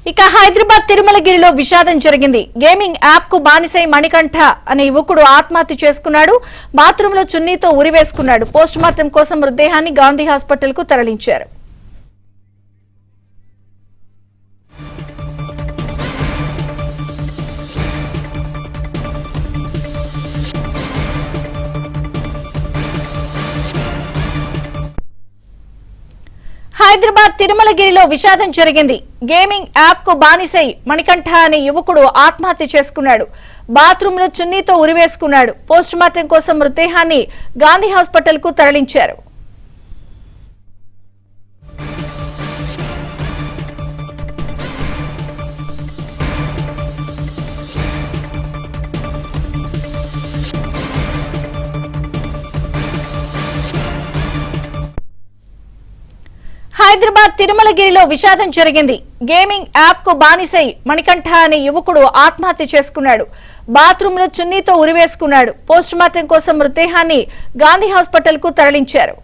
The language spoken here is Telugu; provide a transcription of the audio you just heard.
ఇక హైదరాబాద్ తిరుమలగిరిలో విషాదం జరిగింది. గేమింగ్ యాప్ కు బానిసై మణికంఠ అనే యువకుడు ఆత్మహత్య చేసుకున్నాడు. బాత్రూమ్ లో చున్నీతో ఉరివేసుకున్నాడు. పోస్ట్ మార్టం కోసం మృతదేహాన్ని గాంధీ హాస్పిటల్ కు తరలించారు. హైదరాబాద్ తిరుమలగిరిలో విషాదం జరిగింది. గేమింగ్ యాప్ కు బానిసై మణికంఠ అనే యువకుడు ఆత్మహత్య చేసుకున్నాడు. బాత్రూమ్ లో చున్నీతో ఉరివేసుకున్నాడు. పోస్ట్ మార్టం కోసం మృతదేహాన్ని గాంధీ హాస్పిటల్ కు తరలించారు. హైదరాబాద్ తిరుమలగిరిలో విషాదం జరిగింది. గేమింగ్ యాప్ కు బానిసై మణికంఠ అనే యువకుడు ఆత్మహత్య చేసుకున్నాడు. బాత్రూమ్ లో చున్నీతో ఉరివేసుకున్నాడు. పోస్ట్ మార్టం కోసం మృతదేహాన్ని గాంధీ హాస్పిటల్ కు తరలించారు.